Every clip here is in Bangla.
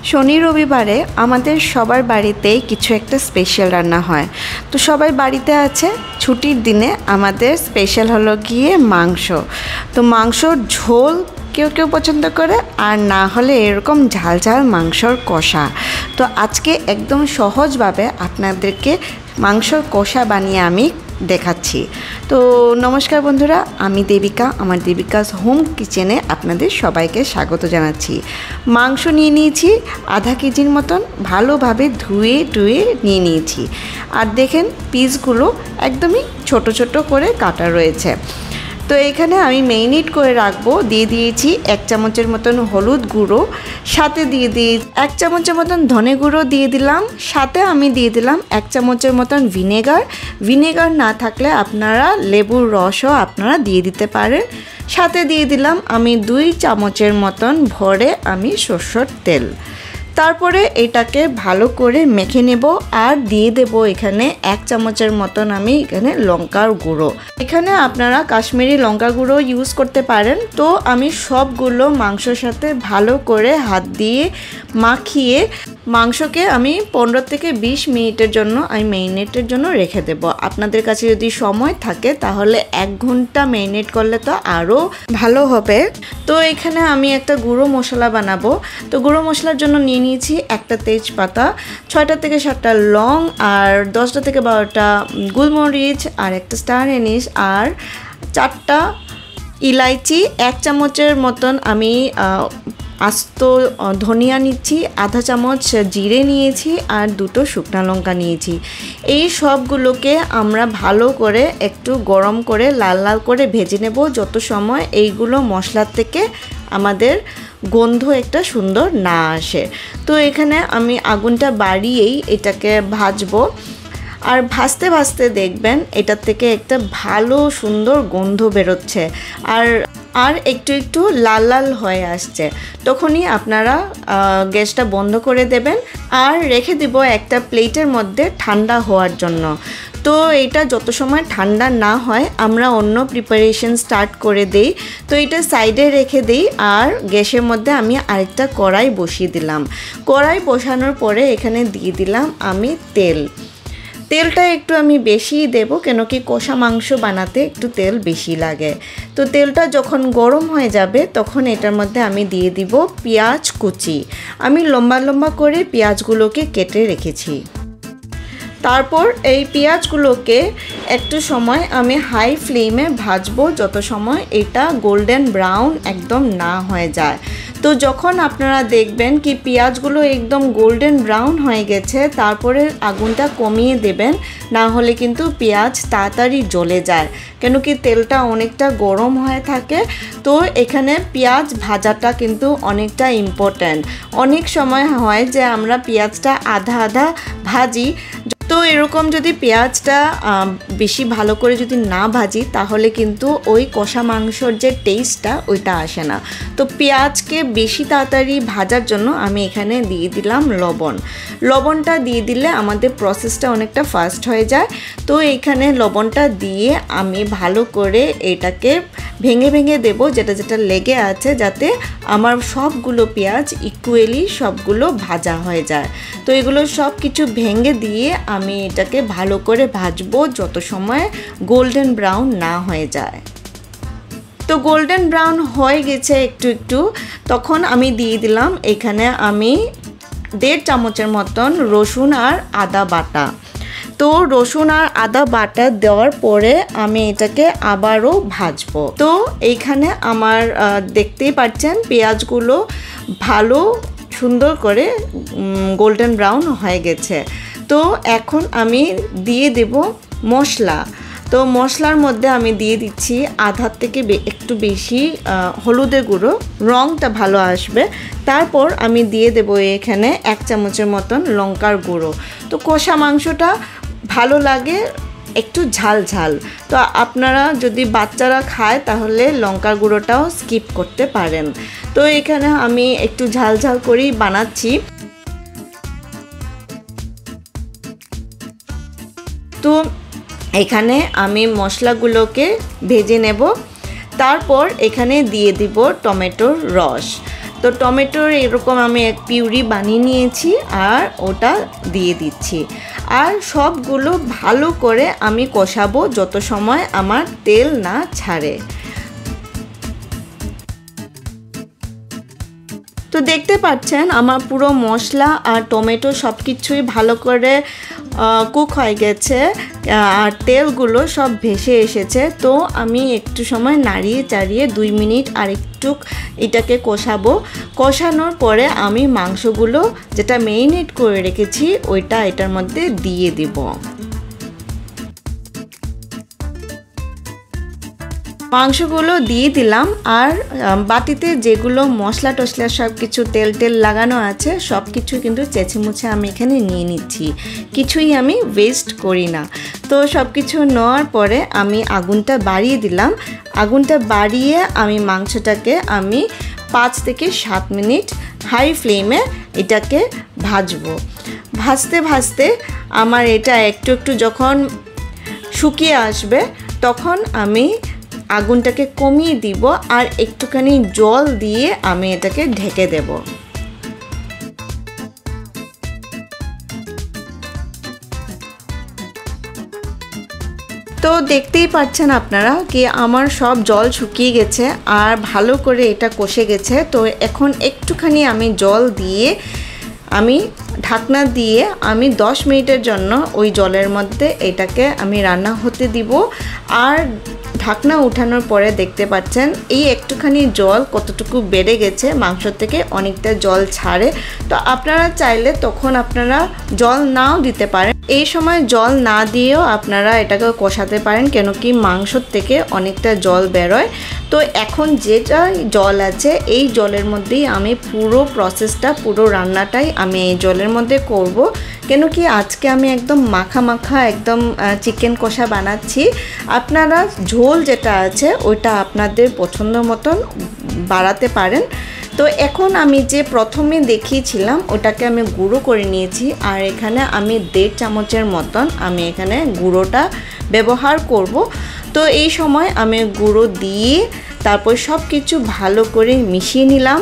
শনি রবিবারে আমাদের সবার বাড়িতেই কিছু একটা স্পেশাল রান্না হয়। তো সবাই বাড়িতে আছে, ছুটির দিনে আমাদের স্পেশাল হলো গিয়ে মাংস। তো মাংসর ঝোল কেউ কেউ পছন্দ করে, আর না হলে এরকম ঝাল ঝাল মাংসর কষা। তো আজকে একদম সহজভাবে আপনাদেরকে মাংসর কষা বানিয়ে আমি দেখাচ্ছি। তো নমস্কার বন্ধুরা, আমি দেবিকা, আমার দেবিকাস হোম কিচেনে আপনাদের সবাইকে স্বাগত জানাচ্ছি। মাংস নিয়ে নিয়েছি আধা কেজির মতন, ভালোভাবে ধুয়ে নিয়ে নিয়েছি। আর দেখেন পিসগুলো একদমই ছোট ছোট করে কাটা রয়েছে। তো এখানে আমি মেরিনেট করে রাখবো। দিয়ে দিয়েছি 1 চামচের মতন হলুদ গুঁড়ো, সাথে দিয়ে 1 চামচের মতন ধনে গুঁড়ো দিয়ে দিলাম, সাথে আমি দিয়ে দিলাম 1 চামচের মতন ভিনেগার না থাকলে আপনারা লেবুর রসও আপনারা দিয়ে দিতে পারেন। সাথে দিয়ে দিলাম আমি 2 চামচের মতন ভরে আমি সরষের তেল। তারপরে এটাকে ভালো করে মেখে নেব আর দিয়ে দেব এখানে 1 চামচের মতন আমি এখানে লঙ্কার গুঁড়ো। এখানে আপনারা কাশ্মীরি লঙ্কা গুঁড়ো ইউজ করতে পারেন। তো আমি সবগুলো মাংসর সাথে ভালো করে হাত দিয়ে মাখিয়ে মাংসকে আমি 15 থেকে 20 মিনিটের জন্য আমি ম্যারিনেটের জন্য রেখে দেব। আপনাদের কাছে যদি সময় থাকে তাহলে 1 ঘন্টা ম্যারিনেট করলে তো আরও ভালো হবে। তো এখানে আমি একটা গুঁড়ো মশলা বানাবো। তো গুঁড়ো মশলার জন্য নিয়ে নিয়েছি একটা তেজপাতা, 6টা থেকে 7টা লং, আর 10টা থেকে 12টা গোলমরিচ, আর একটা স্টার এনিস, আর 4টা ইলাইচি, 1 চামচের মতন আমি আস্ত ধনিয়া নিচ্ছি, আধা চামচ জিরে নিয়েছি, আর 2টো শুকনো লঙ্কা নিয়েছি। এই সবগুলোকে আমরা ভালো করে একটু গরম করে লাল লাল করে ভেজে নেব, যত সময় এইগুলো মশলার থেকে আমাদের গন্ধ একটা সুন্দর না আসে। তো এখানে আমি আগুনটা বাড়িয়েই এটাকে ভাজবো। আর ভাজতে ভাজতে দেখবেন এটার থেকে একটা ভালো সুন্দর গন্ধ বেরোচ্ছে, আর একটু লাল লাল হয়ে আসছে। তখনই আপনারা গ্যাসটা বন্ধ করে দেবেন আর রেখে দিব একটা প্লেটের মধ্যে ঠান্ডা হওয়ার জন্য। তো এটা যত সময় ঠান্ডা না হয় আমরা অন্য প্রিপারেশন স্টার্ট করে দেই। তো এটা সাইডে রেখে দিই, আর গ্যাসের মধ্যে আমি আরেকটা কড়াই বসিয়ে দিলাম। কড়াই বসানোর পরে এখানে দিয়ে দিলাম আমি তেলটা একটু আমি বেশিই দেবো, কেন কি কষা মাংস বানাতে একটু তেল বেশি লাগে। তো তেলটা যখন গরম হয়ে যাবে তখন এটার মধ্যে আমি দিয়ে দিব পেঁয়াজ কুচি। আমি লম্বা লম্বা করে পেঁয়াজগুলোকে কেটে রেখেছি। তারপর এই পেঁয়াজগুলোকে একটু সময় আমি হাই ফ্লেমে ভাজবো, যত সময় এটা গোল্ডেন ব্রাউন একদম না হয়ে যায়। তো যখন আপনারা দেখবেন কি পেঁয়াজগুলো একদম গোল্ডেন ব্রাউন হয়ে গেছে, তারপরে আগুনটা কমিয়ে দেবেন, না হলে কিন্তু পেঁয়াজ তাড়াতাড়ি জ্বলে যায়, কেন কি তেলটা অনেকটা গরম হয়ে থাকে। তো এখানে পেঁয়াজ ভাজাটা কিন্তু অনেকটা ইম্পর্ট্যান্ট। অনেক সময় হয় যে আমরা পেঁয়াজটা আধা আধা ভাজি। তো এরকম যদি পেঁয়াজটা বেশি ভালো করে যদি না ভাজি তাহলে কিন্তু ওই কষা মাংসর যে টেস্টটা ওইটা আসে না। তো পেঁয়াজকে বেশি তাড়াতাড়ি ভাজার জন্য আমি এখানে দিয়ে দিলাম লবণটা দিয়ে দিলে আমাদের প্রসেসটা অনেকটা ফাস্ট হয়ে যায়। তো এখানে লবণটা দিয়ে আমি ভালো করে এটাকে ভেঙে দেবো যেটা লেগে আছে, যাতে আমার সবগুলো পেঁয়াজ ইকুয়ালি সবগুলো ভাজা হয়ে যায়। তো এগুলো সব কিছু ভেঙে দিয়ে আমি এটাকে ভালো করে ভাজবো যত সময় গোল্ডেন ব্রাউন না হয়ে যায়। তো গোল্ডেন ব্রাউন হয়ে গেছে একটু, তখন আমি দিয়ে দিলাম এখানে আমি 1.5 চামচের মতন রসুন আর আদা বাটা। তো রসুন আর আদা বাটা দেওয়ার পরে আমি এটাকে আবারও ভাজবো। তো এইখানে আমার দেখতেই পাচ্ছেন পেঁয়াজগুলো ভালো সুন্দর করে গোল্ডেন ব্রাউন হয়ে গেছে। তো এখন আমি দিয়ে দেব মশলা। তো মশলার মধ্যে আমি দিয়ে দিচ্ছি আধার থেকে একটু বেশি হলুদের গুঁড়ো, রঙটা ভালো আসবে। তারপর আমি দিয়ে দেব এখানে 1 চামচের মতন লঙ্কার গুঁড়ো। তো কষা মাংসটা ভালো লাগে একটু ঝাল। তো আপনারা যদি বাচ্চারা খায় তাহলে লঙ্কার গুঁড়োটাও স্কিপ করতে পারেন। তো এখানে আমি একটু ঝাল করেই বানাচ্ছি। তো এখানে আমি মশলাগুলোকে ভেজে নেব। তারপর এখানে দিয়ে দিব টমেটোর রস। তো টমেটোর এরকম আমি এক পিউরি বানিয়ে নিয়েছি আর ওটা দিয়ে দিচ্ছি। আর সবগুলো ভালো করে আমি কষাবো যত সময় আমার তেল না ছাড়ে। তো দেখতে পাচ্ছেন আমার পুরো মশলা আর টমেটো সব কিছুই ভালো করে কুক হয়ে গেছে আর তেলগুলো সব ভেসে এসেছে। তো আমি একটু সময় নাড়িয়ে চাড়িয়ে 2 মিনিট আর একটু এটাকে কষাবো। কষানোর পরে আমি মাংসগুলো যেটা মেরিনেট করে রেখেছি ওইটা এটার মধ্যে দিয়ে দিব। মাংসগুলো দিয়ে দিলাম আর বাটিতে যেগুলো মশলা টশলা সব কিছু তেল টেল লাগানো আছে সব কিছু কিন্তু চেঁচে মুছে আমি এখানে নিয়ে নিচ্ছি, কিছুই আমি ওয়েস্ট করি না। তো সব কিছু নেওয়ার পরে আমি আগুনটা বাড়িয়ে দিলাম। আগুনটা বাড়িয়ে আমি মাংসটাকে আমি 5 থেকে 7 মিনিট হাই ফ্লেমে এটাকে ভাজবো। ভাজতে ভাজতে আমার এটা একটু একটু যখন শুকিয়ে আসবে তখন আমি আগুনটাকে কমিয়ে দিব আর একটুখানি জল দিয়ে আমি এটাকে ঢেকে দেব। তো দেখতেই পাচ্ছেন আপনারা কি আমার সব জল শুকিয়ে গেছে আর ভালো করে এটা কষে গেছে। তো এখন একটুখানি আমি জল দিয়ে আমি ঢাকনা দিয়ে আমি 10 মিনিটের জন্য ওই জলের মধ্যে এটাকে আমি রান্না হতে দিব। আর ঢাকনা উঠানোর পরে দেখতে পাচ্ছেন এই একটুখানি জল কতটুকু বেড়ে গেছে, মাংস থেকে অনেকটা জল ছাড়ে। তো আপনারা চাইলে তখন আপনারা জল নাও দিতে পারেন, এই সময় জল না দিয়েও আপনারা এটাকে কষাতে পারেন, কেন কি মাংসর থেকে অনেকটা জল বেরোয়। তো এখন যেটা জল আছে এই জলের মধ্যেই আমি পুরো প্রসেসটা পুরো রান্নাটাই আমি এই জলের মধ্যে করব, কেন কি আজকে আমি একদম মাখা মাখা একদম চিকেন কষা বানাচ্ছি। আপনারা ঝোল যেটা আছে ওইটা আপনাদের পছন্দ মতন বাড়াতে পারেন। তো এখন আমি যে প্রথমে দেখিয়েছিলাম ওটাকে আমি গুঁড়ো করে নিয়েছি আর এখানে আমি 1.5 চামচের মতন আমি এখানে গুঁড়োটা ব্যবহার করব। তো এই সময় আমি গুঁড়ো দিয়ে তারপর সব কিছু ভালো করে মিশিয়ে নিলাম।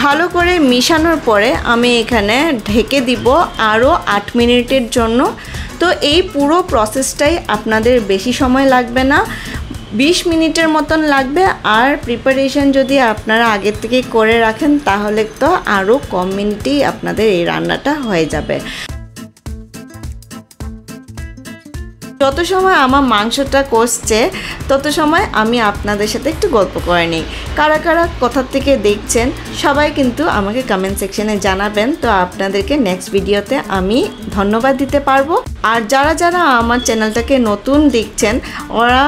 ভালো করে মিশানোর পরে আমি এখানে ঢেকে দিব আরও 8 মিনিটের জন্য। তো এই পুরো প্রসেসটাই আপনাদের বেশি সময় লাগবে না, 20 মিনিটের মতন লাগবে। আর প্রিপারেশন যদি আপনারা আগের থেকে করে রাখেন তাহলে তো আরও কম মিনিটেই আপনাদের এই রান্নাটা হয়ে যাবে। যত সময় আমার মাংসটা কষছে তত সময় আমি আপনাদের সাথে একটু গল্প করে নিই। কারা কারা কোথা থেকে দেখছেন সবাই কিন্তু আমাকে কমেন্ট সেকশনে জানাবেন, তো আপনাদেরকে নেক্সট ভিডিওতে আমি ধন্যবাদ দিতে পারবো। আর যারা যারা আমার চ্যানেলটাকে নতুন দেখছেন ওরা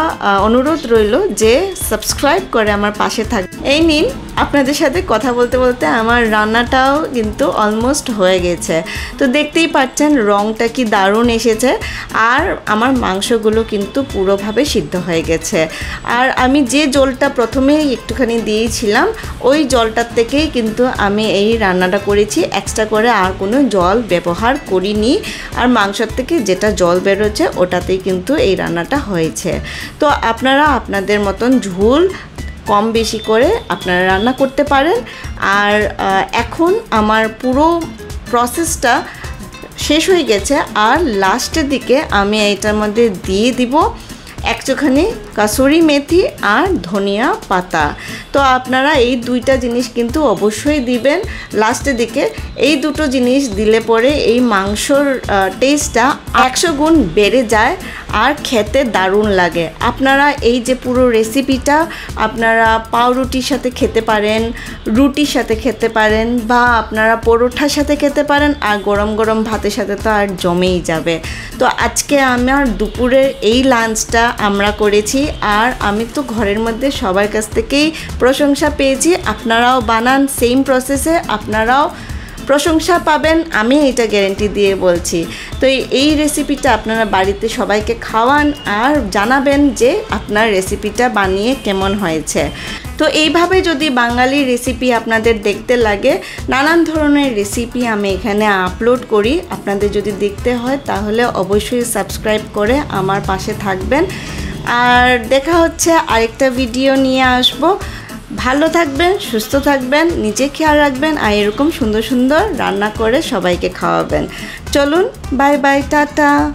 অনুরোধ রইল যে সাবস্ক্রাইব করে আমার পাশে থাকবে। এই নিন, আপনাদের সাথে কথা বলতে বলতে আমার রান্নাটাও কিন্তু অলমোস্ট হয়ে গেছে। তো দেখতেই পাচ্ছেন রঙটা কি দারুণ এসেছে আর আমার মাংসগুলো কিন্তু পুরোভাবে সিদ্ধ হয়ে গেছে। আর আমি যে জলটা প্রথমে একটুখানি দিয়েছিলাম ওই জলটার থেকেই কিন্তু আমি এই রান্নাটা করেছি, এক্সট্রা করে আর কোনো জল ব্যবহার করিনি। আর মাংসর থেকে যেটা জল বেরোচ্ছে ওটাতেই কিন্তু এই রান্নাটা হয়েছে। তো আপনারা আপনাদের মতন ঝোল কম বেশি করে আপনারা রান্না করতে পারেন। আর এখন আমার পুরো প্রসেসটা শেষ হয়ে গেছে আর লাস্টের দিকে আমি এটার মধ্যে দিয়ে দিব একটুখানি কাসুরি মেথি আর ধনিয়া পাতা। তো আপনারা এই দুইটা জিনিস কিন্তু অবশ্যই দিবেন লাস্টের দিকে। এই দুটো জিনিস দিলে পরে এই মাংসর টেস্টটা 100 গুণ বেড়ে যায় আর খেতে দারুণ লাগে। আপনারা এই যে পুরো রেসিপিটা আপনারা পাউরুটির সাথে খেতে পারেন, রুটির সাথে খেতে পারেন, বা আপনারা পরোঠার সাথে খেতে পারেন, আর গরম গরম ভাতের সাথে তো আর জমেই যাবে। তো আজকে আমার দুপুরের এই লাঞ্চটা আমরা করেছি আর আমি তো ঘরের মধ্যে সবার কাছ থেকেই প্রশংসা পেয়েছি। আপনারাও বানান সেম প্রসেসে, আপনারাও প্রশংসা পাবেন, আমি এটা গ্যারেন্টি দিয়ে বলছি। তো এই রেসিপিটা আপনারা বাড়িতে সবাইকে খাওয়ান আর জানাবেন যে আপনার রেসিপিটা বানিয়ে কেমন হয়েছে। তো এইভাবে যদি বাঙালি রেসিপি আপনাদের দেখতে লাগে, নানান ধরনের রেসিপি আমি এখানে আপলোড করি, আপনাদের যদি দেখতে হয় তাহলে অবশ্যই সাবস্ক্রাইব করে আমার পাশে থাকবেন। আর দেখা হচ্ছে আরেকটা ভিডিও নিয়ে আসব। ভালো থাকবেন, সুস্থ থাকবেন, নিজে খেয়াল রাখবেন, আর এরকম সুন্দর সুন্দর রান্না করে সবাইকে খাওয়াবেন। চলুন, বাই বাই, টাটা।